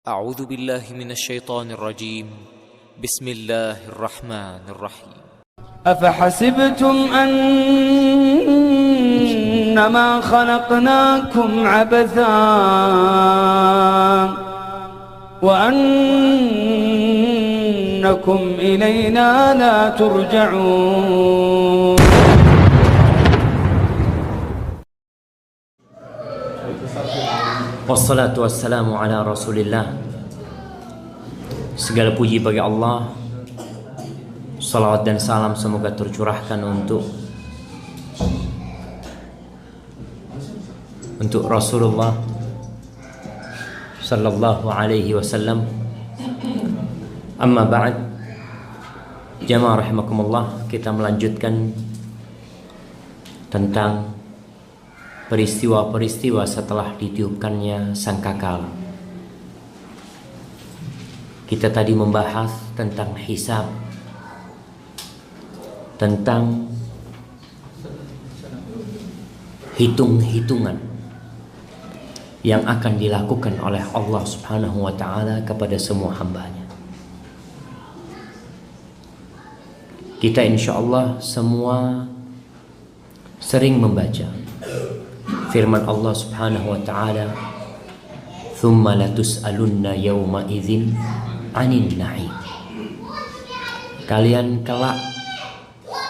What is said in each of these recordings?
أعوذ بالله من الشيطان الرجيم بسم الله الرحمن الرحيم أفحسبتم أنما خلقناكم عبثا وأنكم إلينا لا ترجعون. Wassalatu wassalamu ala rasulillah. Segala puji bagi Allah. Salawat dan salam semoga tercurahkan untuk Rasulullah sallallahu alaihi wasallam. Amma ba'd. Jamaah rahimakumullah, kita melanjutkan tentang peristiwa-peristiwa setelah ditiupkannya sangkakala. Kita tadi membahas tentang hisab, tentang hitung-hitungan yang akan dilakukan oleh Allah Subhanahu wa ta'ala kepada semua hambanya. Kita insyaallah semua sering membaca firman Allah Subhanahu wa ta'ala, "Tsumma latus'alunna yawma idzin 'anil na'im." Kalian kelak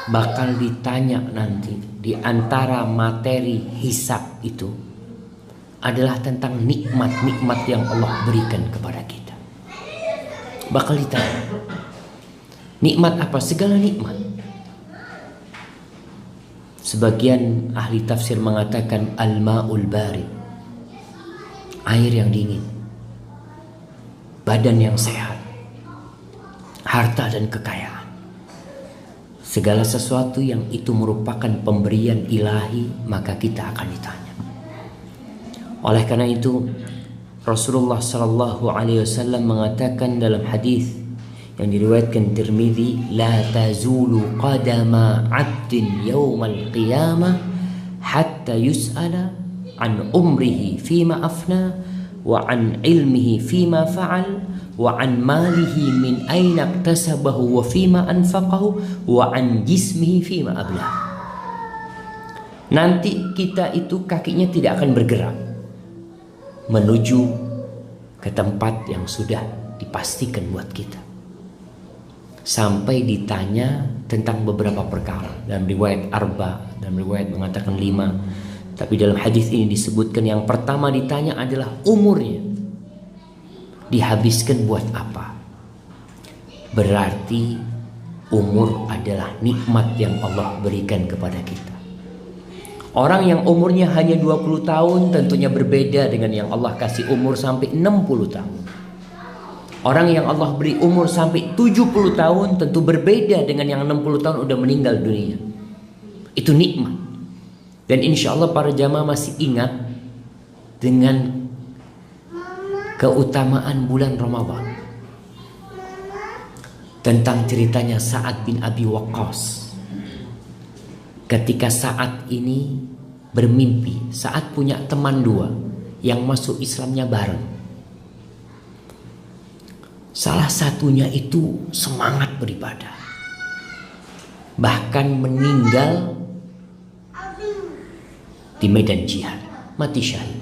bakal ditanya nanti, di antara materi hisab itu adalah tentang nikmat-nikmat yang Allah berikan kepada kita. Bakal ditanya. Nikmat apa? Segala nikmat. Sebagian ahli tafsir mengatakan al-ma'ul barid, air yang dingin, badan yang sehat, harta dan kekayaan. Segala sesuatu yang itu merupakan pemberian ilahi, maka kita akan ditanya. Oleh karena itu Rasulullah sallallahu alaihi wasallam mengatakan dalam hadis yang diriwayatkan Tirmidzi, la tazulu qadama 'abdin yaumal qiyamah hatta yus'ala an umrihi fima afna wa an ilmihi fima fa'al wa an malihi min aina iktasabahu wa fima anfaqahu wa an jismihi fima ablah. Nanti kita itu kakinya tidak akan bergerak menuju ke tempat yang sudah dipastikan buat kita, sampai ditanya tentang beberapa perkara. Dalam riwayat arba, dalam riwayat mengatakan 5, tapi dalam hadis ini disebutkan yang pertama ditanya adalah umurnya, dihabiskan buat apa. Berarti umur adalah nikmat yang Allah berikan kepada kita. Orang yang umurnya hanya 20 tahun tentunya berbeda dengan yang Allah kasih umur sampai 60 tahun. Orang yang Allah beri umur sampai 70 tahun tentu berbeda dengan yang 60 tahun udah meninggal dunia. Itu nikmat. Dan insya Allah para jamaah masih ingat dengan keutamaan bulan Ramadan, tentang ceritanya Sa'ad bin Abi Waqqas. Ketika Sa'ad ini bermimpi, Sa'ad punya teman 2 yang masuk Islamnya bareng. Salah satunya itu semangat beribadah, bahkan meninggal di medan jihad, mati syahid.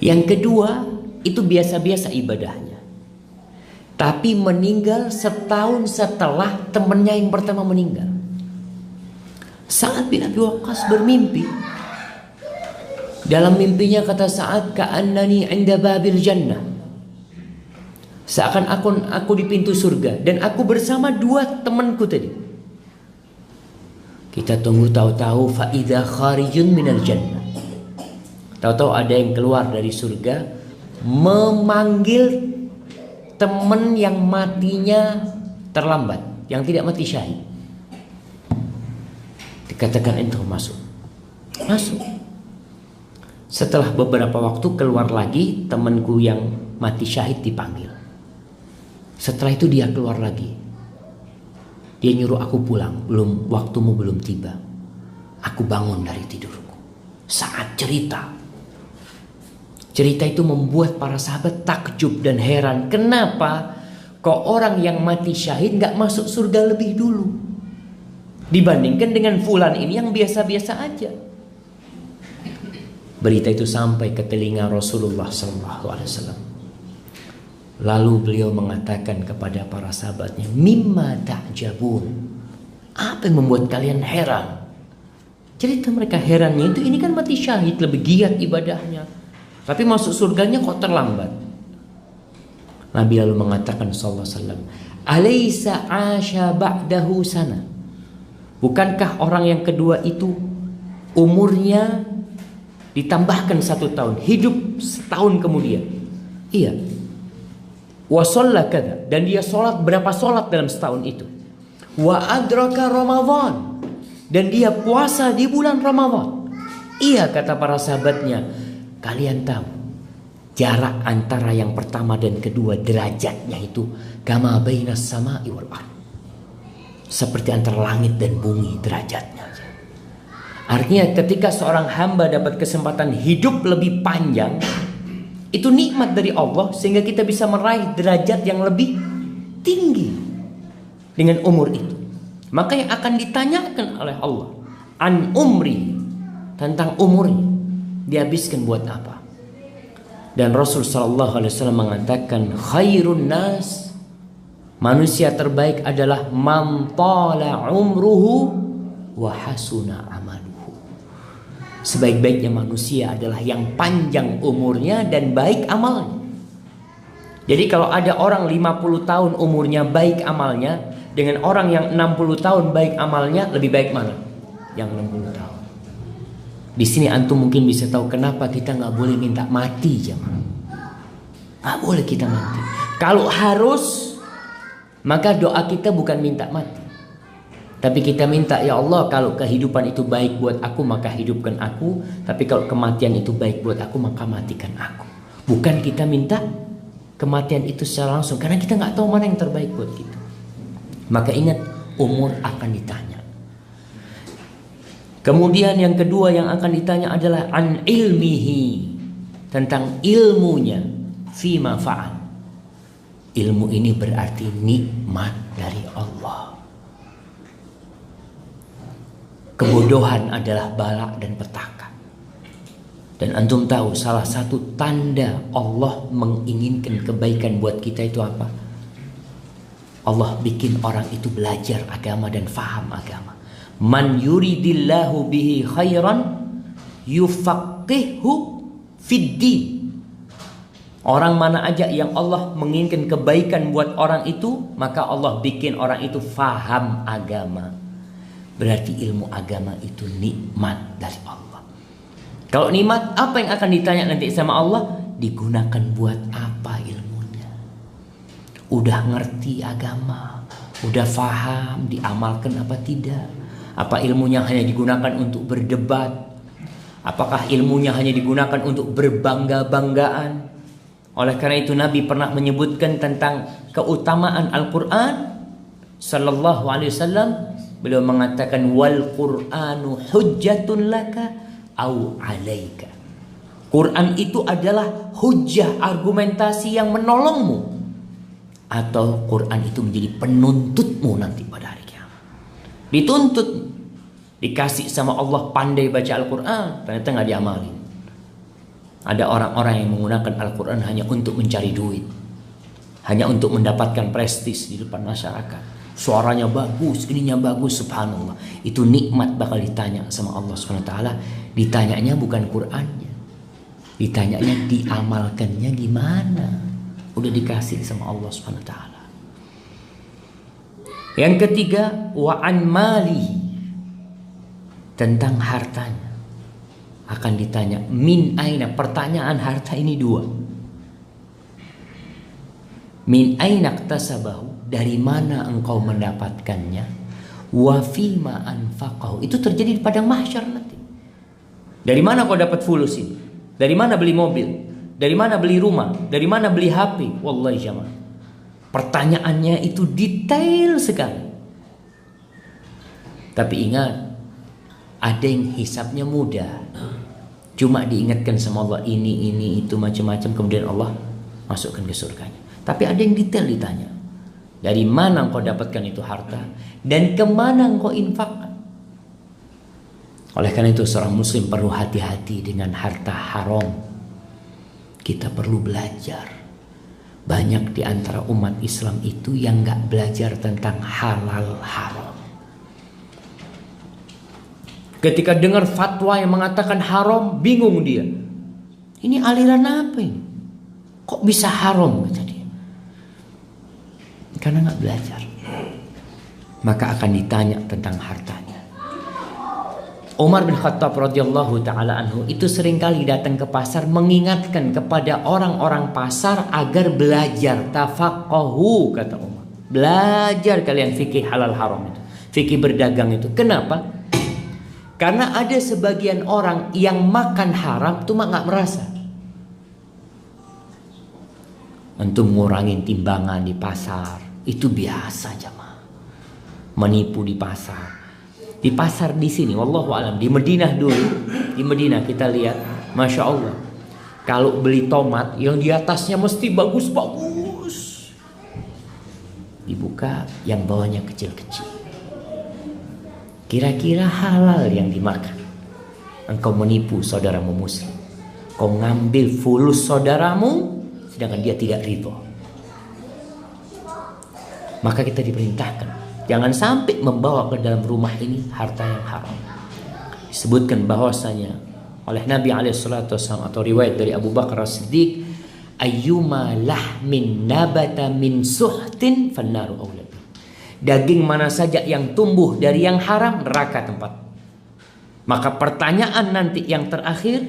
Yang kedua itu biasa-biasa ibadahnya, tapi meninggal setahun setelah temannya yang pertama meninggal. Sa'ad bin Abi Waqqas bermimpi. Dalam mimpinya kata Sa'ad, ka'annani 'inda babil jannah, seakan aku di pintu surga dan aku bersama 2 temanku tadi. Kita tunggu, tahu-tahu fa idza kharijun minal jannah. Tahu-tahu ada yang keluar dari surga memanggil teman yang matinya terlambat, yang tidak mati syahid. Dikatakan entah masuk. Masuk. Setelah beberapa waktu keluar lagi temanku yang mati syahid dipanggil. Setelah itu dia keluar lagi. Dia nyuruh aku pulang, waktumu belum tiba. Aku bangun dari tidurku. Saat cerita Cerita itu membuat para sahabat takjub dan heran. Kenapa kok orang yang mati syahid gak masuk surga lebih dulu dibandingkan dengan fulan ini yang biasa-biasa aja. Berita itu sampai ke telinga Rasulullah SAW. Lalu beliau mengatakan kepada para sahabatnya, mimma ta'jabun, apa yang membuat kalian heran? Cerita mereka herannya itu, ini kan mati syahid, lebih giat ibadahnya, tapi masuk surganya kok terlambat. Nabi lalu mengatakan sallallahu alaihi wasallam, alaysa asya ba'dahu sana, bukankah orang yang kedua itu umurnya ditambahkan 1 tahun, hidup setahun kemudian? Iya. Wa shalla kadza, dan dia sholat berapa sholat dalam setahun itu. Wa adraka Ramadan, dan dia puasa di bulan Ramadan. Iya, kata para sahabatnya, kalian tahu jarak antara yang pertama dan kedua derajatnya itu kama bainas sama'i wal ardh, seperti antara langit dan bumi derajatnya. Artinya ketika seorang hamba dapat kesempatan hidup lebih panjang, itu nikmat dari Allah, sehingga kita bisa meraih derajat yang lebih tinggi dengan umur itu. Maka yang akan ditanyakan oleh Allah an umri, tentang umurnya, dihabiskan buat apa. Dan Rasul sallallahu alaihi wasallam mengatakan, khairun nas, manusia terbaik adalah man tala umruhu wa hasuna amaluhu. Sebaik-baiknya manusia adalah yang panjang umurnya dan baik amalnya. Jadi kalau ada orang 50 tahun umurnya baik amalnya, dengan orang yang 60 tahun baik amalnya, lebih baik mana? Yang 60 tahun. Di sini antum mungkin bisa tahu kenapa kita nggak boleh minta mati, jemaah. Nggak boleh kita mati. Kalau harus, maka doa kita bukan minta mati, tapi kita minta, ya Allah, kalau kehidupan itu baik buat aku, maka hidupkan aku. Tapi kalau kematian itu baik buat aku, maka matikan aku. Bukan kita minta kematian itu secara langsung, karena kita nggak tahu mana yang terbaik buat kita. Maka ingat, umur akan ditanya. Kemudian yang kedua yang akan ditanya adalah an ilmihi, tentang ilmunya, fima fa'al. Ilmu ini berarti nikmat dari Allah. Kebodohan adalah bala dan petaka. Dan antum tahu salah satu tanda Allah menginginkan kebaikan buat kita itu apa? Allah bikin orang itu belajar agama dan faham agama. Man yuridillahu bihi khairan yufaqihu fiddin. Orang mana aja yang Allah menginginkan kebaikan buat orang itu, maka Allah bikin orang itu faham agama. Berarti ilmu agama itu nikmat dari Allah. Kalau nikmat, apa yang akan ditanya nanti sama Allah? Digunakan buat apa ilmunya? Udah ngerti agama, udah faham, diamalkan apa tidak? Apa ilmunya hanya digunakan untuk berdebat? Apakah ilmunya hanya digunakan untuk berbangga-banggaan? Oleh karena itu Nabi pernah menyebutkan tentang keutamaan Al-Quran sallallahu alaihi wasallam. Beliau mengatakan, wal Qur'anu hujjatun laka au alaika. Quran itu adalah hujjah, argumentasi yang menolongmu, atau Quran itu menjadi penuntutmu nanti pada hari kiamat. Dituntut, dikasih sama Allah pandai baca Al-Quran, ternyata nggak diamalin. Ada orang-orang yang menggunakan Al-Quran hanya untuk mencari duit, hanya untuk mendapatkan prestis di depan masyarakat. Suaranya bagus, ininya bagus, subhanallah. Itu nikmat bakal ditanya sama Allah SWT. Ditanyanya bukan Qur'annya, ditanyanya diamalkannya gimana. Udah dikasih sama Allah SWT. Yang ketiga, wa'an malihi, tentang hartanya akan ditanya. Min aina, pertanyaan harta ini dua. Min aina iktasabahu, dari mana engkau mendapatkannya? Wa fima anfaqahu, itu terjadi di padang mahsyar nanti. Dari mana kau dapat fulus ini? Dari mana beli mobil? Dari mana beli rumah? Dari mana beli HP? Wallahi jamaah, pertanyaannya itu detail sekali. Tapi ingat, ada yang hisapnya mudah, Cuma diingatkan sama Allah ini itu macam-macam, kemudian Allah masukkan ke surganya. Tapi ada yang detail ditanya. Dari mana engkau dapatkan itu harta dan kemana engkau infakkan? Oleh karena itu seorang muslim perlu hati-hati dengan harta haram. Kita perlu belajar. Banyak di antara umat Islam itu yang gak belajar tentang halal haram. Ketika dengar fatwa yang mengatakan haram, bingung dia. Ini aliran apa ini? Kok bisa haram, kata dia. Karena gak belajar. Maka akan ditanya tentang hartanya. Umar bin Khattab radhiyallahu ta'ala anhu itu seringkali datang ke pasar mengingatkan kepada orang-orang pasar agar belajar. Tafaqahu, kata Umar. Belajar kalian fikih halal haram itu. Fikih berdagang itu. Kenapa? Karena ada sebagian orang yang makan haram cuma gak merasa. Untuk ngurangin timbangan di pasar. Itu biasa jamaah. Menipu di pasar. Di pasar di sini, wallahu alam, di Madinah dulu, di Madinah kita lihat, masya Allah, kalau beli tomat yang di atasnya mesti bagus-bagus, dibuka yang bawahnya kecil-kecil. Kira-kira halal yang dimakan. Engkau menipu saudaramu muslim, kau ngambil fulus saudaramu, sedangkan dia tidak ridho. Maka kita diperintahkan, jangan sampai membawa ke dalam rumah ini harta yang haram. Disebutkan bahwasanya oleh Nabi SAW atau riwayat dari Abu Bakar As-Siddiq, ayyuma lahmin nabata min suhtin fannaru awla. Daging mana saja yang tumbuh dari yang haram, neraka tempat. Maka pertanyaan nanti yang terakhir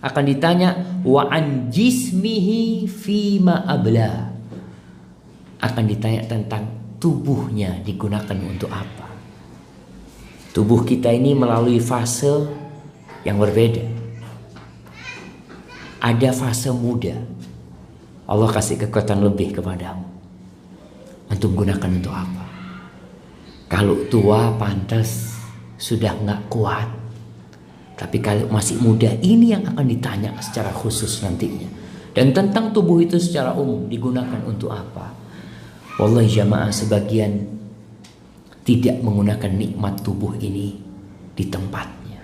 akan ditanya wa an jismihi fima abla. Akan ditanya tentang tubuhnya digunakan untuk apa. Tubuh kita ini melalui fase yang berbeda. Ada fase muda, Allah kasih kekuatan lebih kepadamu. Antum gunakan untuk apa? Kalau tua pantas sudah nggak kuat. Tapi kalau masih muda, ini yang akan ditanya secara khusus nantinya. Dan tentang tubuh itu secara umum digunakan untuk apa? Wallahi jamaah, sebagian tidak menggunakan nikmat tubuh ini di tempatnya.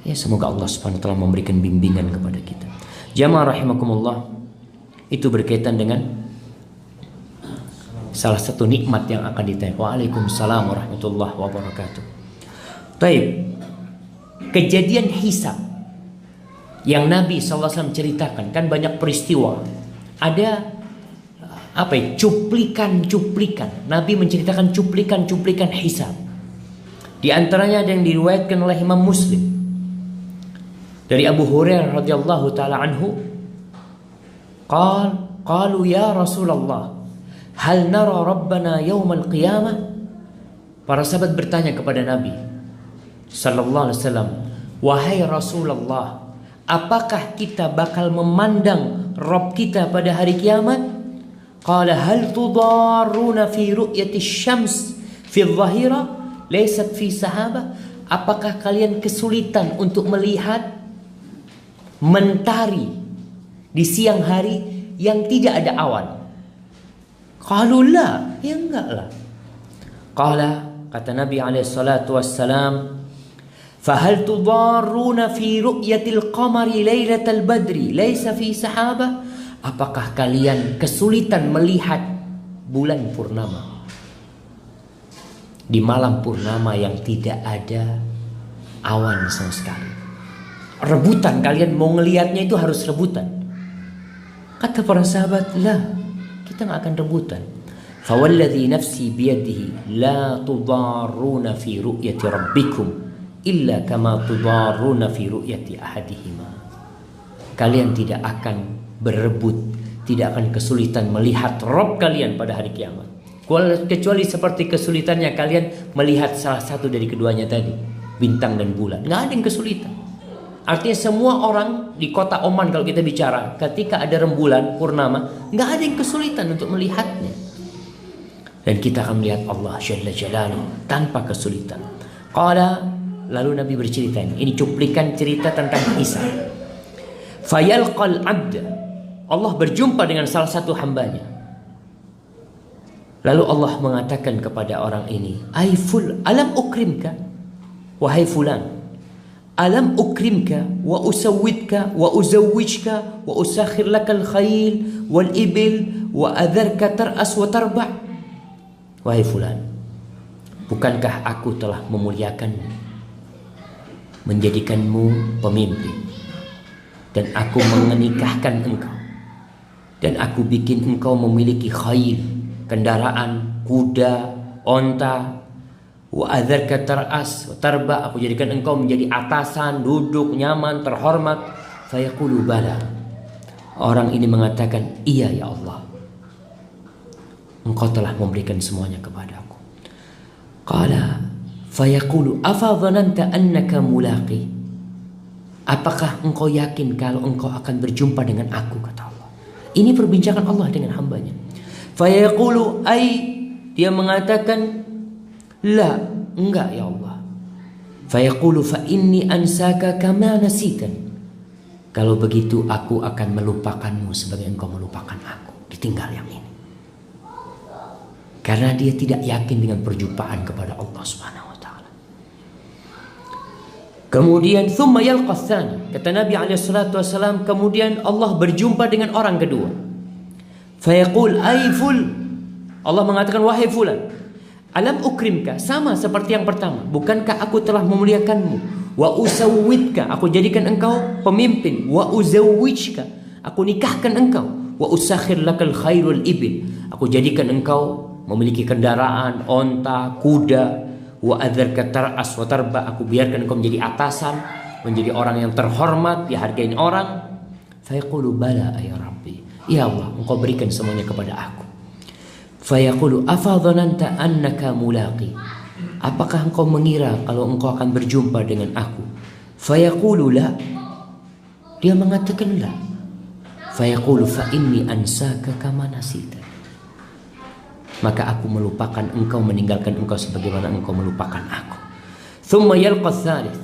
Ya, semoga Allah Subhanahu wa taala memberikan bimbingan kepada kita. Jamaah rahimakumullah, itu berkaitan dengan salah satu nikmat yang akan ditanya. Waalaikumsalam warahmatullahi wabarakatuh. Taib. Kejadian hisab yang Nabi SAW ceritakan, kan banyak peristiwa. Ada cuplikan-cuplikan. Nabi menceritakan cuplikan-cuplikan hisab. Di antaranya ada yang diriwayatkan oleh Imam Muslim dari Abu Hurairah radhiyallahu taala anhu, qalu ya Rasulullah, hal nara rabbana yaumal qiyamah? Para sahabat bertanya kepada Nabi sallallahu alaihi wasallam, wahai Rasulullah, apakah kita bakal memandang Rabb kita pada hari kiamat? Qala hal tudarruna fi ru'yati syams fi dhahira laysat fi sahaba? Apakah kalian kesulitan untuk melihat mentari di siang hari yang tidak ada awan? Qalu la, ya enggak lah. Qala, kata Nabi alaihi salatu wassalam, fahal tudarruna fi ru'yatil qamari lailatal badri laysa fi sahaba? Apakah kalian kesulitan melihat bulan purnama di malam purnama yang tidak ada awan sama sekali? Rebutan, kalian mau ngelihatnya itu harus rebutan. Kata para sahabat, lah, kita nggak akan rebutan. Fawalladhi nafsi biyadihi la tudarruna fi ru'yati rabbikum illa kama tudarruna fi ru'yati ahadihima. Kalian tidak akan berebut, tidak akan kesulitan melihat Rabb kalian pada hari kiamat, kecuali seperti kesulitannya kalian melihat salah satu dari keduanya tadi, bintang dan bulan. Nggak ada yang kesulitan. Artinya semua orang di kota Oman, kalau kita bicara, ketika ada rembulan purnama, nggak ada yang kesulitan untuk melihatnya. Dan kita akan melihat Allah Jalla Jalaluhu tanpa kesulitan. Qala lalu Nabi bercerita ini cuplikan cerita tentang kisah. Fayalqal abda, Allah berjumpa dengan salah satu hambanya. Lalu Allah mengatakan kepada orang ini, alam ukrimka, wahai fulan, alam ukrimka wa usawwidka wa uzawwijka wa usakhir lakal khayl wal ibil wa adharka tar'as wa tarba'. Wahai fulan, bukankah aku telah memuliakanmu, menjadikanmu pemimpin, dan aku menikahkan engkau, dan aku bikin engkau memiliki khayl, kendaraan, kuda, onta, wa adzarka tar'as wa tarba, aku jadikan engkau menjadi atasan, duduk nyaman, terhormat. Fayaqulu bala, orang ini mengatakan, iya ya Allah, engkau telah memberikan semuanya kepadaku. Qala fayaqulu afa dhananta annaka mulaqi, apakah engkau yakin kalau engkau akan berjumpa dengan aku, kata Allah. Ini perbincangan Allah dengan hambanya. Fayaqulu dia mengatakan, la, enggak ya Allah. Fayaqulu fa inni ansaka kama nasitani, kalau begitu aku akan melupakanmu sebagai engkau melupakan aku. Ditinggal yang ini, karena dia tidak yakin dengan perjumpaan kepada Allah Subhanahu wa taala. Kemudian thumma yalqa tsani, kata Nabi alaihi salatu wasalam, kemudian Allah berjumpa dengan orang kedua. Fayaqul ful, Allah mengatakan, wahai fulan, alam ukrimka, sama seperti yang pertama, bukankah aku telah memuliakanmu, wa usawwidka, aku jadikan engkau pemimpin, wa uzawwijka, aku nikahkan engkau, wa usakhir lakal khairul ibil, aku jadikan engkau memiliki kendaraan, onta, kuda, wa adzarka tar'as wa tarba, aku biarkan engkau menjadi atasan, menjadi orang yang terhormat, dihargain orang. Fayaqulu bala ya Rabbi, ya Allah, engkau berikan semuanya kepada aku. Fayaqulu afa dhananta annaka mulaqi, apakah engkau mengira kalau engkau akan berjumpa dengan aku? Fayaqulu la, dia mengatakan la. Fayaqulu fa inni ansaka kama nasita, maka aku melupakan engkau, meninggalkan engkau sebagaimana engkau melupakan aku. Thumma yalqa tsalits,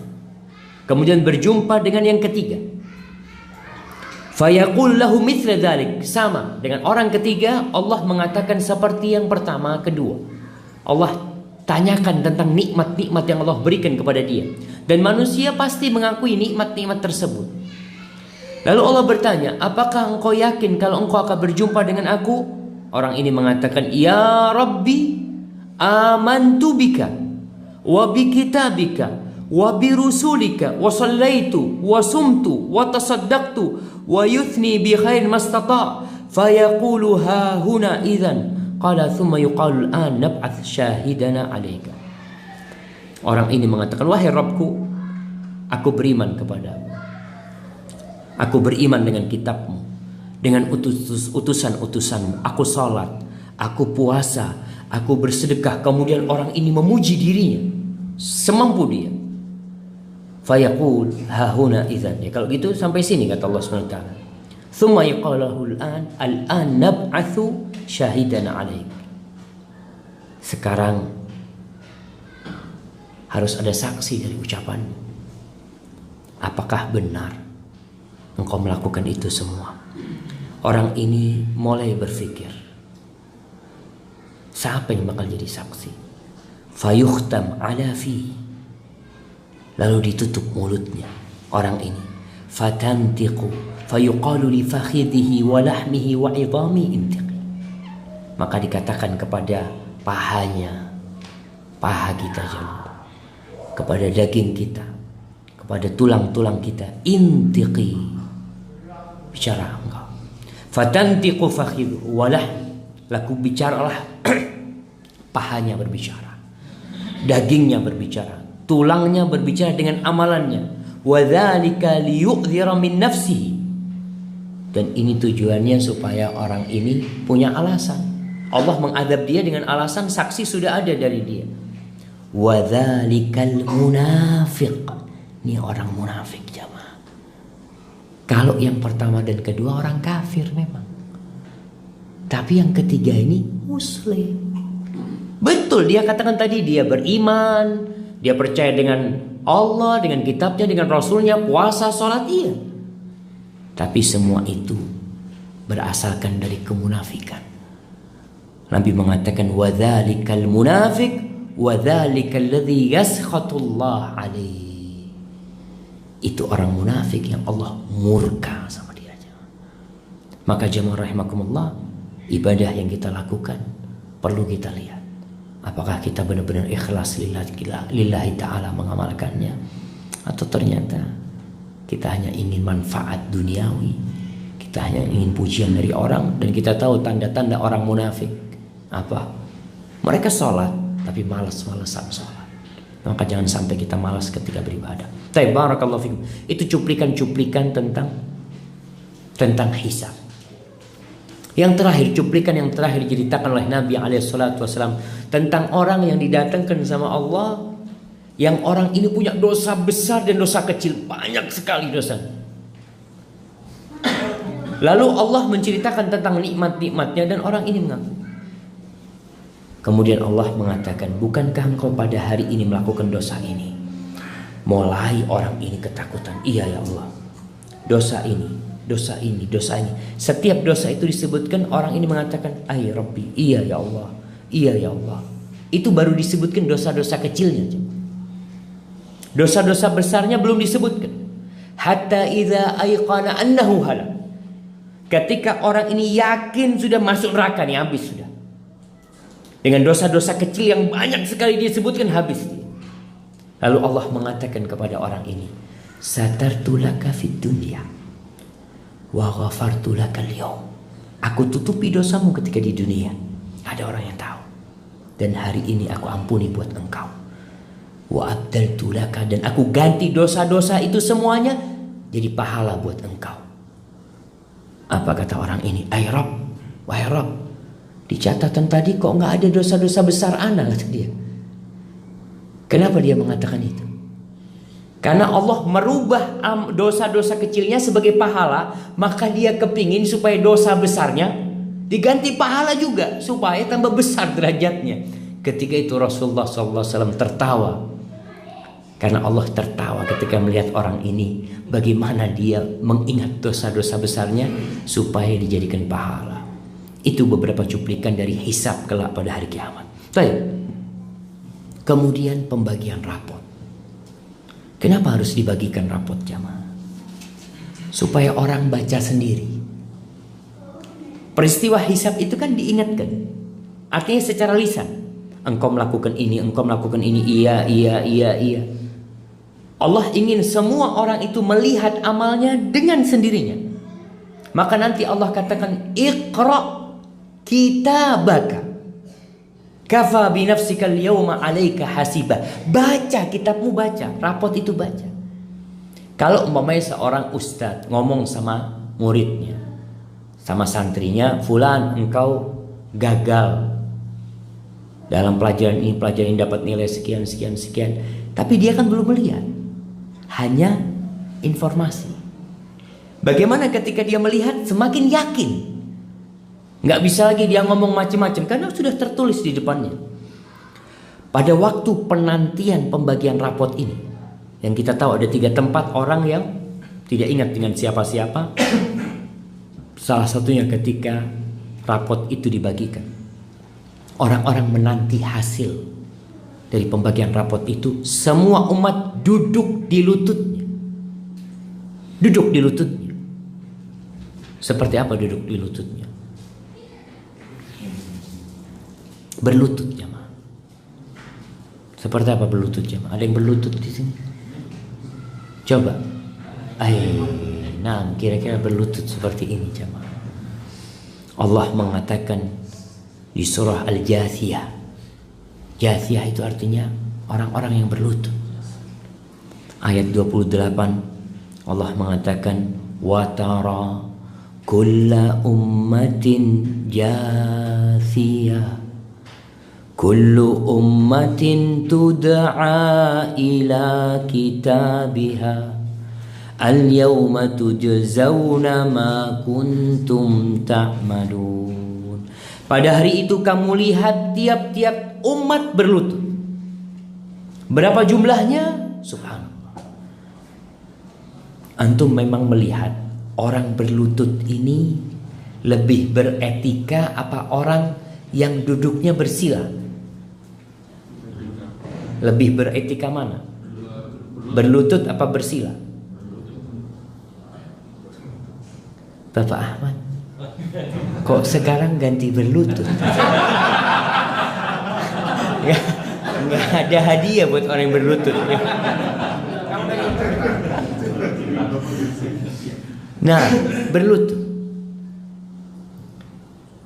kemudian berjumpa dengan yang ketiga. Fayaqul lahu mithla dzalik, sama dengan orang ketiga. Allah mengatakan seperti yang pertama, kedua. Allah tanyakan tentang nikmat-nikmat yang Allah berikan kepada dia, dan manusia pasti mengakui nikmat-nikmat tersebut. Lalu Allah bertanya, apakah engkau yakin kalau engkau akan berjumpa dengan aku? Orang ini mengatakan, ya Rabbi, amantu bika wa bi kitabika wa bi rusulika wa sallaitu wa sumtu wa tasaddaqtu wa yuthni bi khair mastata. Fayaqulu ha huna idzan, qala thumma yuqalu an nab'ath syahidana 'alaika. Orang ini mengatakan, wahai Rabbku, aku beriman kepadamu, aku beriman dengan kitabmu, dengan utusan-utusanmu, aku salat, aku puasa, aku bersedekah. Kemudian orang ini memuji dirinya semampu dia. Fayaqul hahuna idzan, ya kalau gitu sampai sini, kata Allah Subhanahu wa taala. Tsumma yaqalahu al-an nab'atsu syahidan 'alaik, sekarang harus ada saksi dari ucapanmu. Apakah benar engkau melakukan itu semua? Orang ini mulai berpikir, siapa yang bakal jadi saksi? Fayukhtam ala fi, lalu ditutup mulutnya orang ini. Fatantiqu fayuqalu li fakhidhihi wa lahmihi wa 'idhami intiqi, maka dikatakan kepada pahanya, paha kita jemaah, kepada daging kita, kepada tulang-tulang kita, intiqi, bicara engkau. Fatantiqu fakhidhu walah, laku bicaralah pahanya berbicara, dagingnya berbicara, tulangnya berbicara dengan amalannya. Wa dzalika liyu'dhira min nafsihi, dan ini tujuannya supaya orang ini punya alasan. Allah mengadab dia dengan alasan saksi sudah ada dari dia. Wa dzalikal munafiq, ini orang munafik jamaah. Kalau yang pertama dan kedua orang kafir memang, tapi yang ketiga ini muslim. Betul dia katakan tadi, dia beriman, dia percaya dengan Allah, dengan kitabnya, dengan rasulnya, puasa, sholat, iya. Tapi semua itu berasalkan dari kemunafikan. Nabi mengatakan wadzalikal munafiq wadzalikal ladzi yaskhatullah alaihi. Itu orang munafik yang Allah murka sama dia. Maka jemaah rahimakumullah, ibadah yang kita lakukan perlu kita lihat apakah kita benar-benar ikhlas lillahi ta'ala mengamalkannya, atau ternyata kita hanya ingin manfaat duniawi, kita hanya ingin pujian dari orang. Dan kita tahu tanda-tanda orang munafik apa? Mereka sholat tapi malas-malasan sholat. Maka jangan sampai kita malas ketika beribadah. Tapi barakallahu fikum, itu cuplikan-cuplikan tentang hisab. Yang terakhir, cuplikan yang terakhir diceritakan oleh Nabi SAW tentang orang yang didatangkan sama Allah, yang orang ini punya dosa besar dan dosa kecil, banyak sekali dosa. Lalu Allah menceritakan tentang nikmat-nikmatnya dan orang ini mengaku. Kemudian Allah mengatakan, bukankah engkau pada hari ini melakukan dosa ini? Mulai orang ini ketakutan, iya ya Allah, dosa ini, dosa ini, dosa ini. Setiap dosa itu disebutkan, orang ini mengatakan, ay Rabbi, iya ya Allah, iya ya Allah. Itu baru disebutkan dosa-dosa kecilnya. Dosa-dosa besarnya belum disebutkan. Hatta idza ayqana annahu halak. Ketika orang ini yakin sudah masuk neraka nih, habis sudah. Dengan dosa-dosa kecil yang banyak sekali disebutkan, habis dia. Lalu Allah mengatakan kepada orang ini, satartu laka fid dunya wa ghafartu laka al-yawm. Aku tutupi dosamu ketika di dunia, ada orang yang tahu. Dan hari ini aku ampuni buat engkau. Wa abdaltu laka, dan aku ganti dosa-dosa itu semuanya jadi pahala buat engkau. Apa kata orang ini? Ay Rabb, wahai Rabb, di catatan tadi kok nggak ada dosa-dosa besar ana, kata dia. Kenapa dia mengatakan itu? Karena Allah merubah dosa-dosa kecilnya sebagai pahala, maka dia kepingin supaya dosa besarnya diganti pahala juga, supaya tambah besar derajatnya. Ketika itu Rasulullah SAW tertawa, karena Allah tertawa ketika melihat orang ini, bagaimana dia mengingat dosa-dosa besarnya supaya dijadikan pahala. Itu beberapa cuplikan dari hisab kelak pada hari kiamat. Baik. Kemudian pembagian rapot. Kenapa harus dibagikan rapot jamaah? Supaya orang baca sendiri. Peristiwa hisab itu kan diingatkan. Artinya secara lisan. Engkau melakukan ini, engkau melakukan ini, iya, iya, iya, iya. Allah ingin semua orang itu melihat amalnya dengan sendirinya. Maka nanti Allah katakan, Iqra kitabaka kafa binafsikal yawma alaika hasiba. Baca kitabmu, baca, rapot itu baca. Kalau umpamanya seorang ustadz ngomong sama muridnya, sama santrinya, fulan engkau gagal dalam pelajaran ini dapat nilai sekian sekian sekian, tapi dia kan belum melihat, hanya informasi. Bagaimana ketika dia melihat, semakin yakin. Nggak bisa lagi dia ngomong macam-macam karena sudah tertulis di depannya. Pada waktu penantian pembagian rapot ini, yang kita tahu ada 3 tempat orang yang tidak ingat dengan siapa-siapa. Salah satunya ketika rapot itu dibagikan, orang-orang menanti hasil dari pembagian rapot itu. Semua umat duduk di lututnya. Duduk di lututnya. Seperti apa duduk di lututnya? Berlutut jemaah. Seperti apa berlutut jemaah? Ada yang berlutut di sini? Coba. Nah, kira-kira berlutut seperti ini jemaah. Allah mengatakan di surah Al-Jathiyah. Jathiyah itu artinya orang-orang yang berlutut. Ayat 28 Allah mengatakan, wa tara kulla ummatin jathiyah kullu ummatin tud'a ila kitabiha al-yawma tujzawna ma kuntum ta'malun. Pada hari itu kamu lihat tiap-tiap umat berlutut. Berapa jumlahnya? Subhanallah. Antum memang melihat orang berlutut ini lebih beretika apa orang yang duduknya bersila? Lebih beretika mana? Berlutut apa bersila? Bapak Ahmad, kok sekarang ganti berlutut? Nggak ada hadiah buat orang yang berlutut. Nah, berlutut.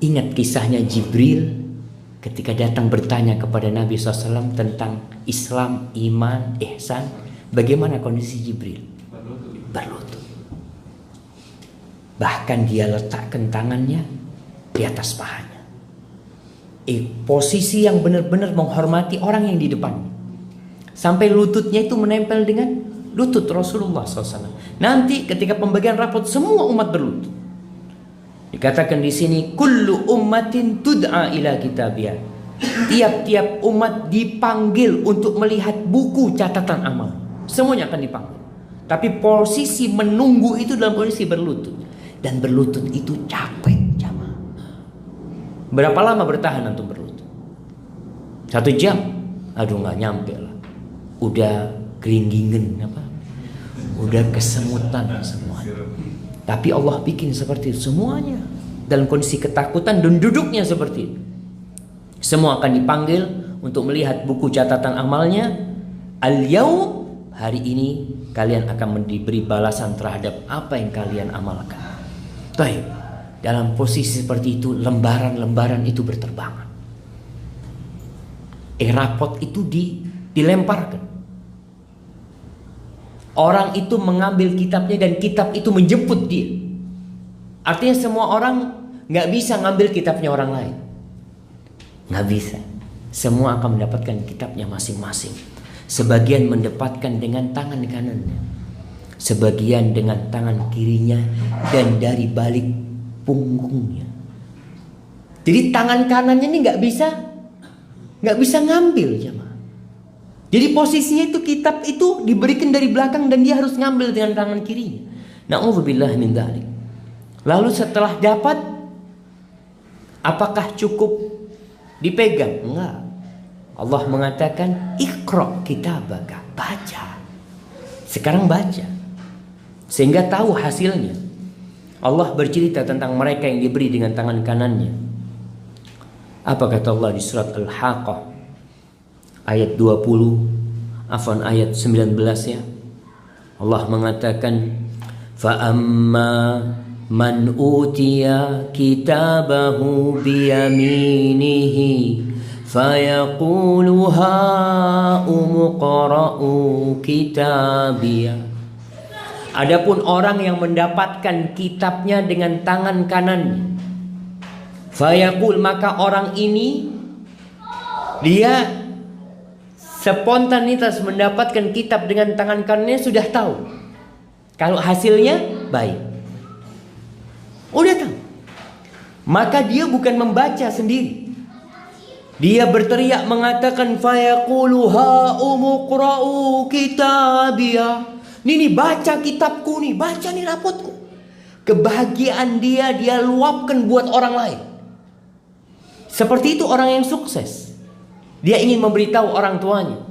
Ingat kisahnya Jibril ketika datang bertanya kepada Nabi SAW tentang Islam, iman, ihsan. Bagaimana kondisi Jibril? Berlutut. Bahkan dia letakkan tangannya di atas pahanya. Posisi yang benar-benar menghormati orang yang di depan. Sampai lututnya itu menempel dengan lutut Rasulullah SAW. Nanti ketika pembagian rapot semua umat berlutut. Dikatakan di sini kullu ummatin tud'a ila kitabiyah. Tiap-tiap umat dipanggil untuk melihat buku catatan amal. Semuanya akan dipanggil. Tapi posisi menunggu itu dalam posisi berlutut. Dan berlutut itu capek jamaah. Berapa lama bertahan antum berlutut? 1 jam? Aduh, nggak nyampe lah. Udah keringgingan apa? Udah kesemutan semua. Tapi Allah bikin seperti itu semuanya dalam kondisi ketakutan dan duduknya seperti itu. Semua akan dipanggil untuk melihat buku catatan amalnya. Al-yaum, hari ini kalian akan diberi balasan terhadap apa yang kalian amalkan. Baik, dalam posisi seperti itu lembaran-lembaran itu berterbangan. Rapot itu dilemparkan. Orang itu mengambil kitabnya dan kitab itu menjemput dia. Artinya semua orang nggak bisa ngambil kitabnya orang lain. Nggak bisa. Semua akan mendapatkan kitabnya masing-masing. Sebagian mendapatkan dengan tangan kanannya, sebagian dengan tangan kirinya, dan dari balik punggungnya. Jadi tangan kanannya ini nggak bisa ngambil jemaah. Jadi posisinya itu kitab itu diberikan dari belakang dan dia harus ngambil dengan tangan kirinya. Na'udzubillah min dzalik. Lalu setelah dapat, apakah cukup dipegang? Enggak. Allah mengatakan iqra kitabaka, baca. Sekarang baca. Sehingga tahu hasilnya. Allah bercerita tentang mereka yang diberi dengan tangan kanannya. Apa kata Allah di surat Al-Haqqah ayat 20, ayat 19 ya. Allah mengatakan fa amma man utiya kitabahu biyaminihi fayaqulu ha'umqra'u kitabiyah. Adapun orang yang mendapatkan kitabnya dengan tangan kanannya, fayaqul, maka orang ini dia spontanitas mendapatkan kitab dengan tangan kanannya sudah tahu kalau hasilnya baik. Udah tahu. Maka dia bukan membaca sendiri. Dia berteriak mengatakan fayaqulu ha'umqra'u kitabiyah. Nih baca kitabku nih, baca nih rapotku. Kebahagiaan dia luapkan buat orang lain. Seperti itu orang yang sukses. Dia ingin memberitahu orang tuanya.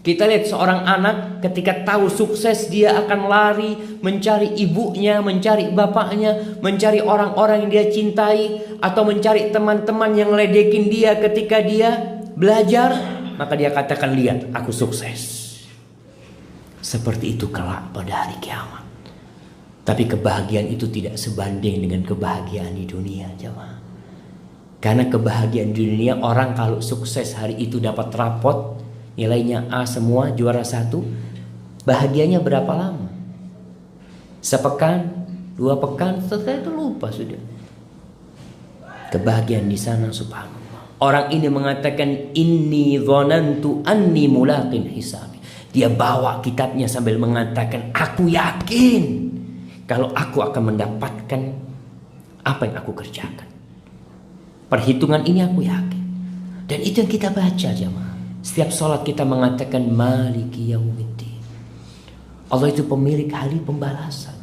Kita lihat seorang anak ketika tahu sukses, dia akan lari mencari ibunya, mencari bapaknya, mencari orang-orang yang dia cintai, atau mencari teman-teman yang ledekin dia ketika dia belajar. Maka dia katakan, lihat aku sukses. Seperti itu kelak pada hari kiamat. Tapi kebahagiaan itu tidak sebanding dengan kebahagiaan di dunia, jemaah. Karena kebahagiaan di dunia, orang kalau sukses hari itu dapat rapot, nilainya A semua, juara 1, bahagianya berapa lama? Sepekan, 2 pekan, setelah itu lupa sudah. Kebahagiaan di sana, subhanallah. Orang ini mengatakan inni dzanantu anni mulaqin hisabi. Dia bawa kitabnya sambil mengatakan, aku yakin kalau aku akan mendapatkan apa yang aku kerjakan. Perhitungan ini aku yakin. Dan itu yang kita baca jemaah. Setiap sholat kita mengatakan maliki yaumiddin. Allah itu pemilik hari pembalasan.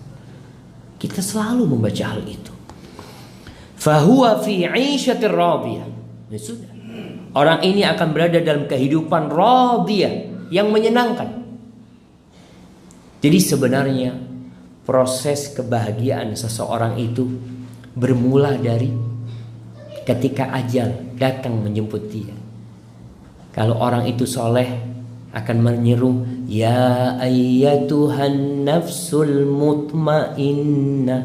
Kita selalu membaca hal itu. Fahuwa fi 'isyatir radiyah. Ya sudah. Orang ini akan berada dalam kehidupan radiyah yang menyenangkan. Jadi sebenarnya proses kebahagiaan seseorang itu bermula dari ketika ajal datang menjemput dia. Kalau orang itu soleh akan menyeru, ya ayyatuhan nafsul mutmainnah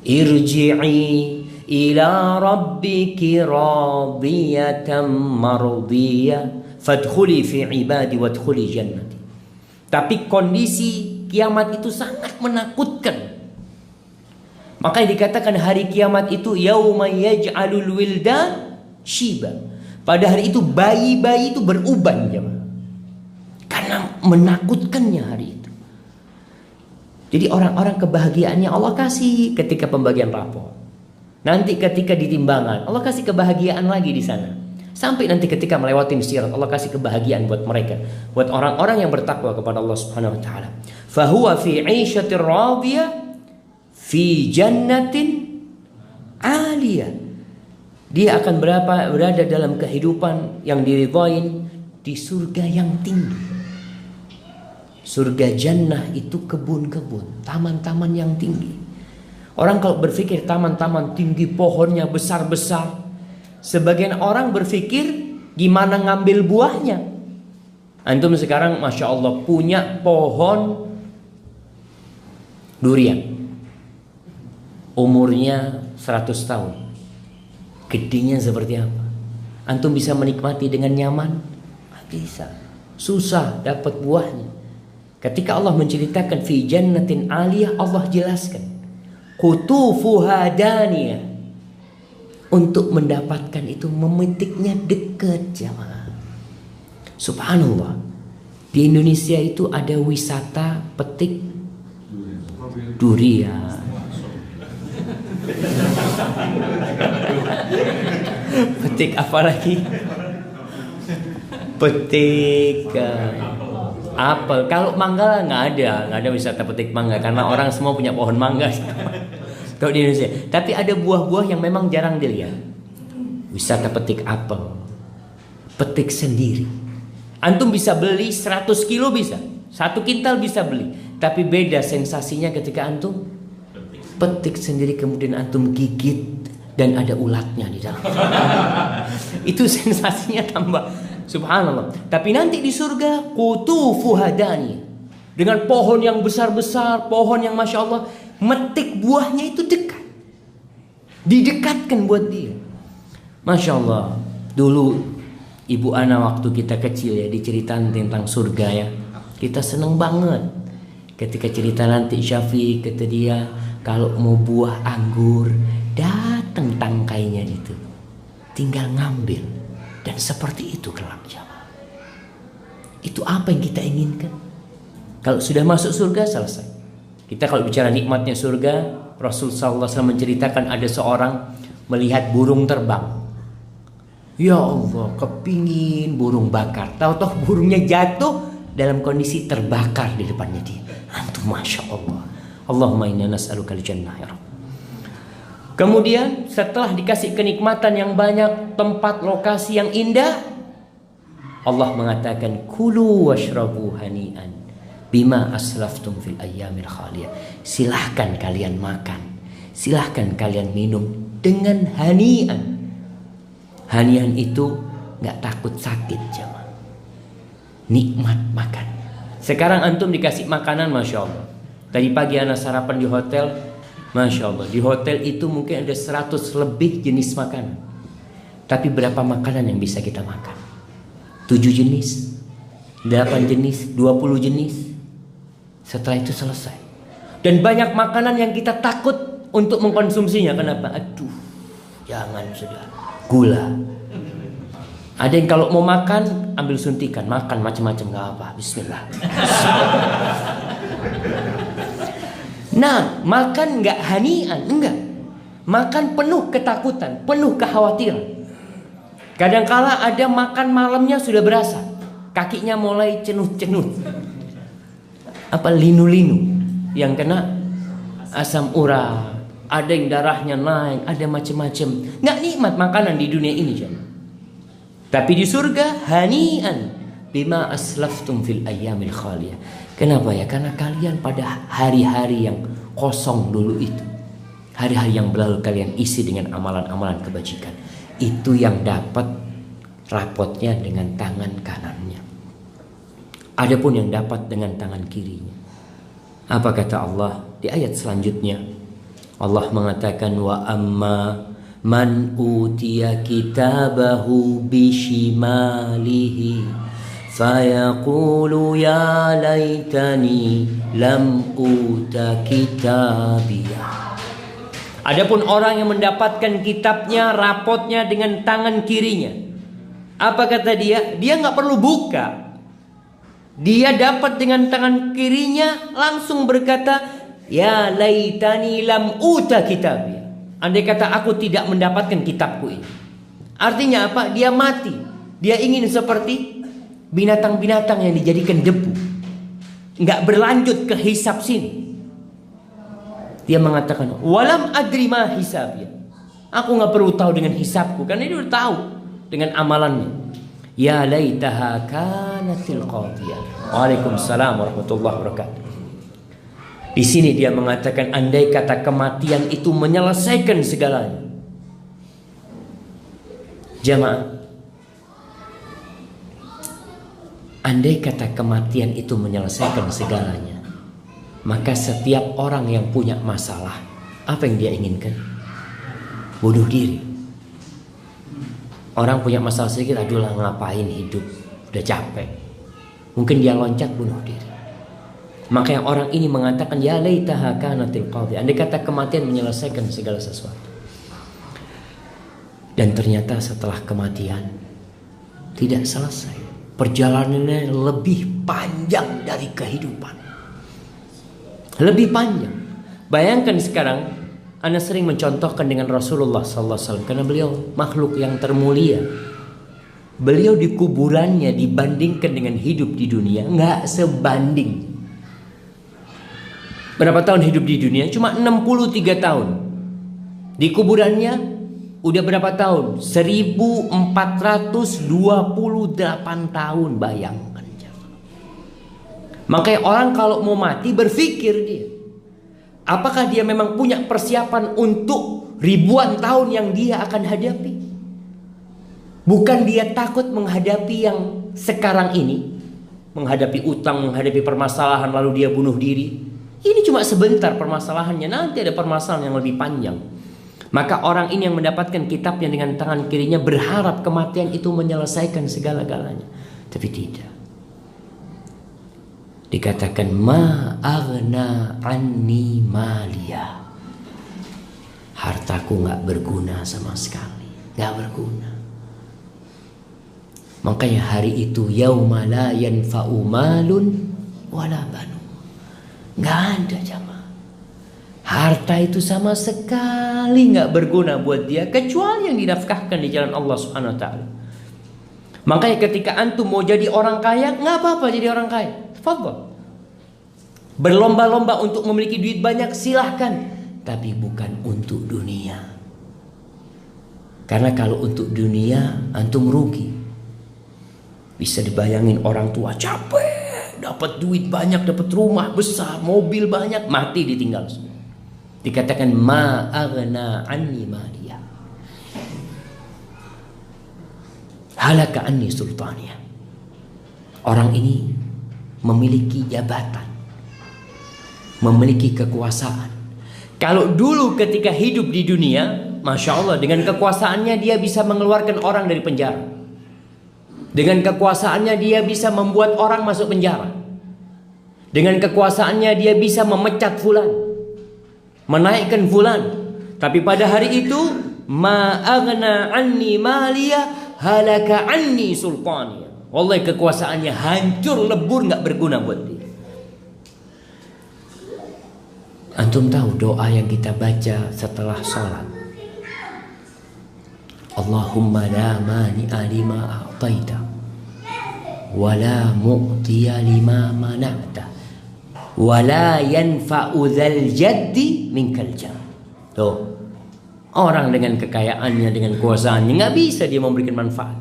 irji'i ila rabbiki radiyatan mardiyah fadkhuli fi ibadi wadkhuli jannati. Tapi kondisi kiamat itu sangat menakutkan. Makanya dikatakan hari kiamat itu yauma yaj'alul wildan shiba. Pada hari itu bayi-bayi itu beruban, jemaah. Karena menakutkannya hari itu. Jadi orang-orang kebahagiaannya Allah kasih ketika pembagian rapor. Nanti ketika ditimbangan, Allah kasih kebahagiaan lagi di sana. Sampai nanti ketika melewati sirat, Allah kasih kebahagiaan buat mereka, buat orang-orang yang bertakwa kepada Allah Subhanahu wa taala. Fahuwa fi 'isyatir radiyah fi jannatin 'aliyah. Dia akan berada dalam kehidupan yang diridhain di surga yang tinggi. Surga jannah itu kebun-kebun, taman-taman yang tinggi. Orang kalau berpikir taman-taman tinggi, pohonnya besar-besar, sebagian orang berpikir gimana ngambil buahnya. Antum sekarang Masya Allah punya pohon durian, umurnya 100 tahun. Gedenya seperti apa? Antum bisa menikmati dengan nyaman? Nggak bisa. Susah dapat buahnya. Ketika Allah menceritakan fi jannatin aliyah, Allah jelaskan qutufuha daniyah. Untuk mendapatkan itu memetiknya dekat, jemaah. Subhanallah. Di Indonesia itu ada wisata petik durian. Petik apa lagi? Petik apel. Kalau mangga nggak ada wisata petik mangga karena orang semua punya pohon mangga. Kalau di Indonesia, tapi ada buah-buah yang memang jarang dilihat. Wisata petik apel, petik sendiri. Antum bisa beli 100 kilo bisa, 1 kintal bisa beli. Tapi beda sensasinya ketika antum petik sendiri kemudian antum gigit dan ada ulatnya di dalam. Itu sensasinya tambah. Subhanallah. Tapi nanti di surga qutufuha daniyah, dengan pohon yang besar-besar, pohon yang Masya Allah, metik buahnya itu dekat, didekatkan buat dia. Masya Allah. Dulu ibu ana waktu kita kecil ya diceritain tentang surga ya, kita seneng banget ketika cerita nanti Syafiq kata dia kalau mau buah anggur datang tangkainya itu, tinggal ngambil dan seperti itu kelak jamaah. Itu apa yang kita inginkan? Kalau sudah masuk surga selesai. Kita kalau bicara nikmatnya surga, Rasul sallallahu alaihi wasallam menceritakan ada seorang melihat burung terbang. Ya Allah, kepingin burung bakar. Tahu-tahu burungnya jatuh dalam kondisi terbakar di depannya dia. Antum Masya Allah. Allahumma inna nas'aluka al-jannah ya Rabb. Kemudian setelah dikasih kenikmatan yang banyak, tempat lokasi yang indah, Allah mengatakan kulu washrabu hani'an bima aslaftum fil ayyamil khaliyah. Silahkan kalian makan, silahkan kalian minum dengan hani'an. Hani'an itu gak takut sakit jemaah. Nikmat makan. Sekarang antum dikasih makanan Masya Allah. Tadi pagi anak sarapan di hotel, Masya Allah. Di hotel itu mungkin ada 100 lebih jenis makanan. Tapi berapa makanan yang bisa kita makan? 7 jenis, 8 jenis, 20 jenis. Setelah itu selesai. Dan banyak makanan yang kita takut untuk mengkonsumsinya. Kenapa? Aduh, jangan sudah. Gula. Ada yang kalau mau makan ambil suntikan, makan macam-macam nggak apa. Bismillah. Nah, makan nggak hanian, enggak. Makan penuh ketakutan, penuh kekhawatiran. Kadangkala ada makan malamnya sudah berasa, kakinya mulai cenut-cenut. linu-linu yang kena asam urat, ada yang darahnya naik, ada macam-macam. Nggak nikmat makanan di dunia ini, jemaah. Tapi di surga hani'an bima aslaftum fil ayyamil khaliyah. Kenapa ya? Karena kalian pada hari-hari yang kosong dulu itu, hari-hari yang berlalu kalian isi dengan amalan-amalan kebajikan. Itu yang dapat rapotnya dengan tangan kanannya. Adapun yang dapat dengan tangan kirinya. Apa kata Allah di ayat selanjutnya? Allah mengatakan wa amma man utiya kitabahu bishimalihi fayaqulu ya laitani lam uta kitabiyah. Adapun orang yang mendapatkan kitabnya, rapotnya dengan tangan kirinya, apa kata dia? Dia nggak perlu buka. Dia dapat dengan tangan kirinya langsung berkata, ya laitani lam uta kitabiyah. Andai kata aku tidak mendapatkan kitabku ini. Artinya apa? Dia mati. Dia ingin seperti binatang-binatang yang dijadikan debu, nggak berlanjut ke hisab sini. Dia mengatakan, walam adri ma hisabnya. Aku nggak perlu tahu dengan hisabku, karena dia udah tahu dengan amalannya. Ya laitaha kanatil qadiyah. Waalaikumsalam warahmatullahi wabarakatuh. Di sini dia mengatakan, andai kata kematian itu menyelesaikan segalanya. Jamaah, andai kata kematian itu menyelesaikan segalanya, maka setiap orang yang punya masalah, apa yang dia inginkan? Bunuh diri. Orang punya masalah sedikit, aduh lah ngapain hidup, udah capek. Mungkin dia loncat bunuh diri. Maka yang orang ini mengatakan, ya laitaha kanatil qadiyah. Andai kata kematian menyelesaikan segala sesuatu. Dan ternyata setelah kematian tidak selesai. Perjalanannya lebih panjang dari kehidupan. Lebih panjang. Bayangkan sekarang, Anda sering mencontohkan dengan Rasulullah SAW, karena beliau makhluk yang termulia. Beliau di kuburannya dibandingkan dengan hidup di dunia nggak sebanding. Berapa tahun hidup di dunia? Cuma 63 tahun. Di kuburannya udah berapa tahun? 1428 tahun, bayangkan. Makanya orang kalau mau mati berpikir dia, apakah dia memang punya persiapan untuk ribuan tahun yang dia akan hadapi? Bukan dia takut menghadapi yang sekarang ini, menghadapi utang, menghadapi permasalahan lalu dia bunuh diri. Ini cuma sebentar permasalahannya, nanti ada permasalahan yang lebih panjang. Maka orang ini yang mendapatkan kitabnya dengan tangan kirinya berharap kematian itu menyelesaikan segala-galanya. Tapi tidak. Dikatakan ma aghna anni maliya. Hartaku gak berguna sama sekali. Gak berguna. Makanya hari itu yauma la yanfa'u malun wala banun. Gak ada jamaah. Harta itu sama sekali gak berguna buat dia, kecuali yang dinafkahkan di jalan Allah Subhanahu wa ta'ala. Makanya ketika antum mau jadi orang kaya, gak apa-apa jadi orang kaya. Fadhal. Berlomba-lomba untuk memiliki duit banyak, silahkan. Tapi bukan untuk dunia. Karena kalau untuk dunia, antum rugi. Bisa dibayangin orang tua capek, dapat duit banyak, dapat rumah besar, mobil banyak, mati ditinggal semua. Dikatakan ma aghna anni maliya. Halaka anni sultaniya. Orang ini memiliki jabatan, memiliki kekuasaan. Kalau dulu ketika hidup di dunia, Masya Allah, dengan kekuasaannya dia bisa mengeluarkan orang dari penjara. Dengan kekuasaannya dia bisa membuat orang masuk penjara. Dengan kekuasaannya dia bisa memecat fulan, menaikkan fulan. Tapi pada hari itu, ma aghna anni maliya halaka anni sultaniya. Wallahi kekuasaannya hancur lebur, gak berguna buat dia. Antum tahu doa yang kita baca setelah sholat? Allahumma la mani'a lima a'taita wa la mu'tiya lima mana'ta Wala yanfa'u dzal jaddi minkal jam. Tuh. Orang dengan kekayaannya, dengan kuasaannya nggak bisa dia memberikan manfaat.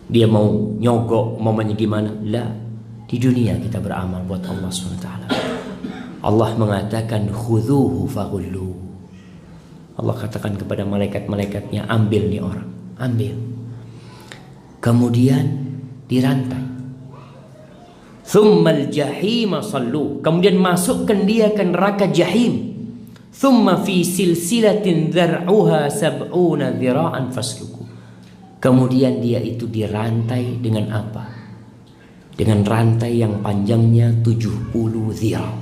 Dia mau nyogok, mamanya gimana? Lah, di dunia kita beramal buat Allah SWT. Allah mengatakan khudhuhu faghullu. Allah katakan kepada malaikat-malaikatnya, ambil nih orang, ambil. Kemudian dirantai. Tsummal jahima sallu. Kemudian masukkan dia ke neraka jahim. Tsumma fi silsilatin dzar'uha sab'una dzira'an fasluku. Kemudian dia itu dirantai dengan apa? Dengan rantai yang panjangnya 70 dzira',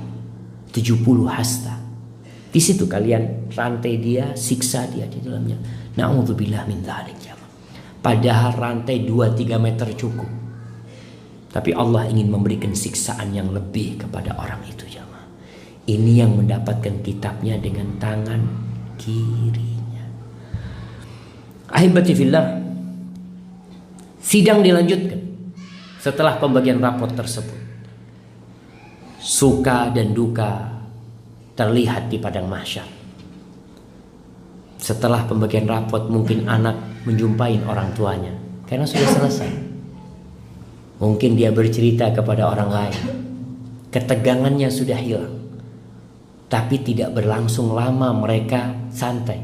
70 hasta. Di situ kalian rantai dia, siksa dia di dalamnya. Na'udzubillah min dzalik ya. Padahal rantai 2-3 meter cukup. Tapi Allah ingin memberikan siksaan yang lebih kepada orang itu jamaah. Ini yang mendapatkan kitabnya dengan tangan kirinya. Ahibati fillah, sidang dilanjutkan setelah pembagian rapot tersebut. Suka dan duka terlihat di padang mahsyar. Setelah pembagian rapot mungkin anak menjumpai orang tuanya karena sudah selesai. Mungkin dia bercerita kepada orang lain. Ketegangannya sudah hilang. Tapi tidak berlangsung lama mereka santai.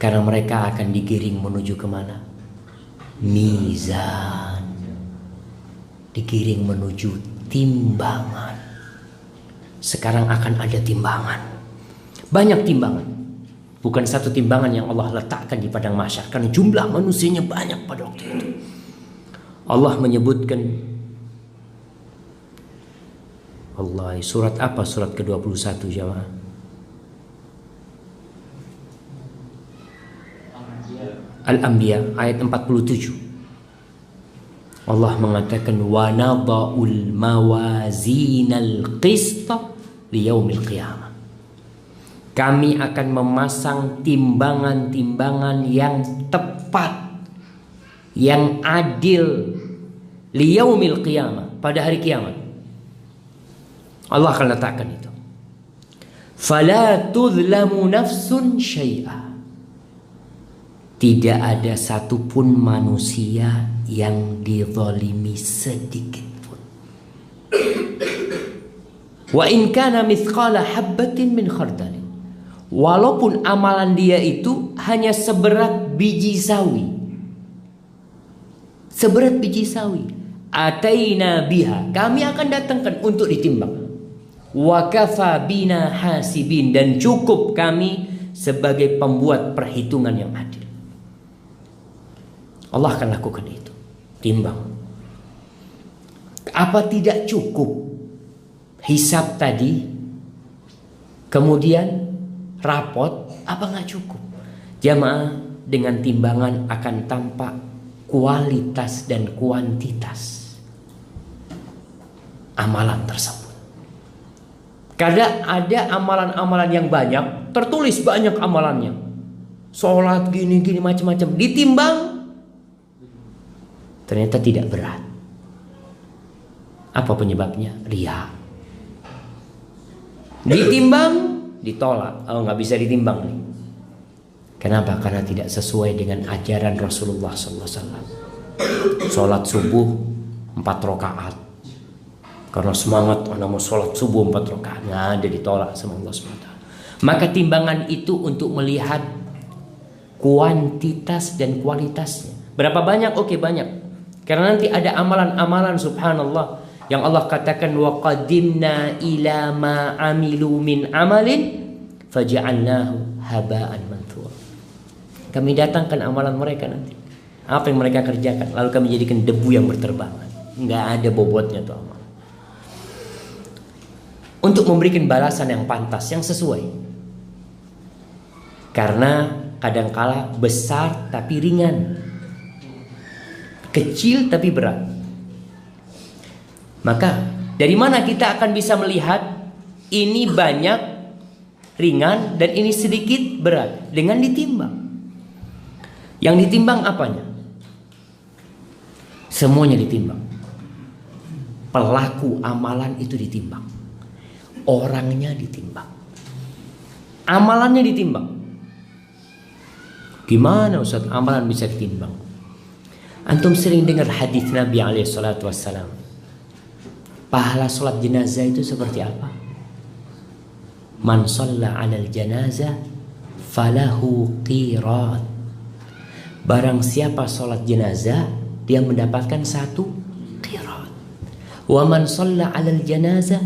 Karena mereka akan digiring menuju kemana? Mizan. Digiring menuju timbangan. Sekarang akan ada timbangan. Banyak timbangan. Bukan satu timbangan yang Allah letakkan di padang mahsyar. Karena jumlah manusianya banyak pada waktu itu. Allah menyebutkan, Allah, surat apa? Surat ke-21 jamaah. Al-Anbiya ayat 47. Allah mengatakan wa nada'ul mawazinal qista liyaumil qiyamah. Kami akan memasang timbangan-timbangan yang tepat, yang adil liyaumil qiyamah, pada hari kiamat. Allah akan letakkan itu. Fala tudlamu nafsun syai'a. Tidak ada satupun manusia yang dizalimi sedikit pun. Wa in kana mithqala habbatin min khardal. Walaupun amalan dia itu hanya seberat biji sawi. Seberat biji sawi. Ataina biha. Kami akan datangkan untuk ditimbang. Wa kafa bina hasibin. Dan cukup kami sebagai pembuat perhitungan yang adil. Allah akan lakukan itu. Timbang. Apa tidak cukup hisab tadi? Kemudian rapot, apa nggak cukup? Jamaah, dengan timbangan akan tampak kualitas dan kuantitas amalan tersebut. Kadang ada amalan-amalan yang banyak, tertulis banyak amalannya, sholat gini-gini macam-macam, ditimbang ternyata tidak berat. Apa penyebabnya? Riya. Ditimbang, ditolak. Oh, nggak bisa ditimbang nih. Kenapa? Karena tidak sesuai dengan ajaran Rasulullah SAW. Sholat subuh 4 rakaat. Karena semangat anak mau sholat subuh 4 rakaat, nggak ada, ditolak sama Allah SWT. Maka timbangan itu untuk melihat kuantitas dan kualitasnya. Berapa banyak? Oke, banyak. Karena nanti ada amalan-amalan subhanallah yang Allah katakan wa qadimna ila ma amilu min amalin faja'alnahu haba'an manthura. Kami datangkan amalan mereka nanti. Apa yang mereka kerjakan, lalu kami jadikan debu yang berterbangan. Enggak ada bobotnya tuh amal. Untuk memberikan balasan yang pantas, yang sesuai. Karena kadangkala besar tapi ringan, kecil tapi berat. Maka dari mana kita akan bisa melihat ini banyak ringan dan ini sedikit berat? Dengan ditimbang. Yang ditimbang apanya? Semuanya ditimbang. Pelaku amalan itu ditimbang, orangnya ditimbang, amalannya ditimbang. Gimana Ustaz amalan bisa ditimbang? Antum sering dengar hadis Nabi SAW. Pahala sholat jenazah itu seperti apa? Man shalla 'alal janazah falahu qirat. Barang siapa sholat jenazah, dia mendapatkan 1 qirat. Wa man shalla 'alal janazah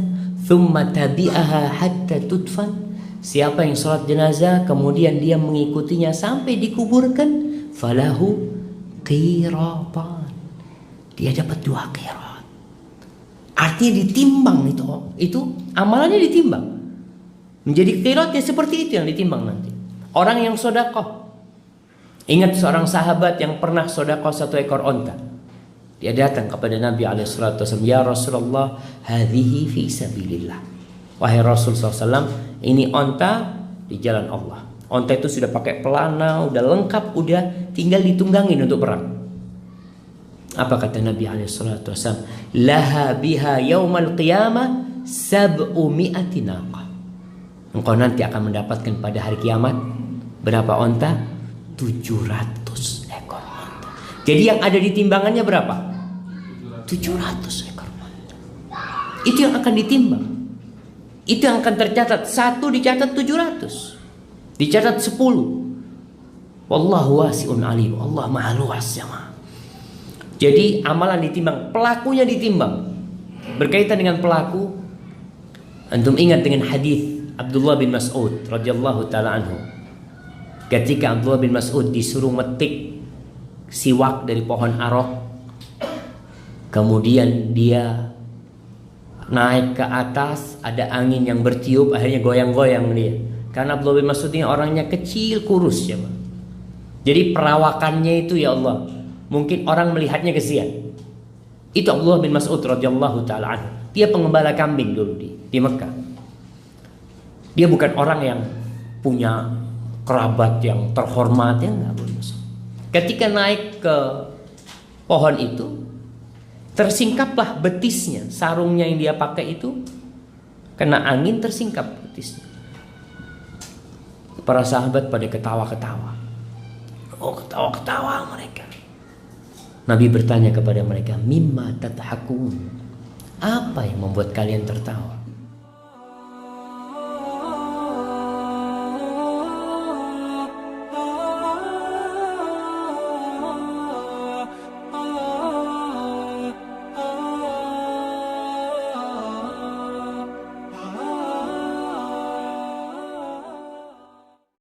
thumma tabi'aha hatta tudfan. Siapa yang sholat jenazah kemudian dia mengikutinya sampai dikuburkan, falahu qiratan. Dia dapat 2 qirat. Artinya ditimbang itu amalannya ditimbang. Menjadi qiratnya seperti itu yang ditimbang nanti. Orang yang sedekah. Ingat seorang sahabat yang pernah sedekah 1 ekor onta. Dia datang kepada Nabi SAW, ya Rasulullah, hadhihi fi sabilillah. Wahai Rasul SAW, ini onta di jalan Allah. Onta itu sudah pakai pelana, udah lengkap, udah tinggal ditunggangin untuk perang. Apa kata Nabi SAW? Laha biha yaumal qiyamah 700 naqah. Engkau nanti akan mendapatkan pada hari kiamat berapa onta? 700 ekor onta. Jadi yang ada di timbangannya berapa? 700 ekor onta. Itu yang akan ditimbang. Itu yang akan tercatat. 1 dicatat 700, dicatat 10. Wallahu wasi'un alim. Allah maha luas ya ma. Jadi amalan ditimbang, pelakunya ditimbang. Berkaitan dengan pelaku, antum ingat dengan hadis Abdullah bin Mas'ud radhiyallahu taala anhu. Ketika Abdullah bin Mas'ud disuruh metik siwak dari pohon arok, kemudian dia naik ke atas, ada angin yang bertiup, akhirnya goyang-goyang dia. Karena Abdullah bin Mas'ud ini orangnya kecil, kurus ya, jadi perawakannya itu ya Allah, mungkin orang melihatnya kesian. Itu Abdullah bin Mas'ud radhiyallahu taala anhu. Dia pengembala kambing dulu di Mekah. Dia bukan orang yang punya kerabat yang terhormat, ya enggak. Ketika naik ke pohon itu, tersingkaplah betisnya, sarungnya yang dia pakai itu kena angin, tersingkap betisnya. Para sahabat pada ketawa-ketawa. Oh, ketawa-ketawa mereka. Nabi bertanya kepada mereka, mimma tadhakun? Apa yang membuat kalian tertawa?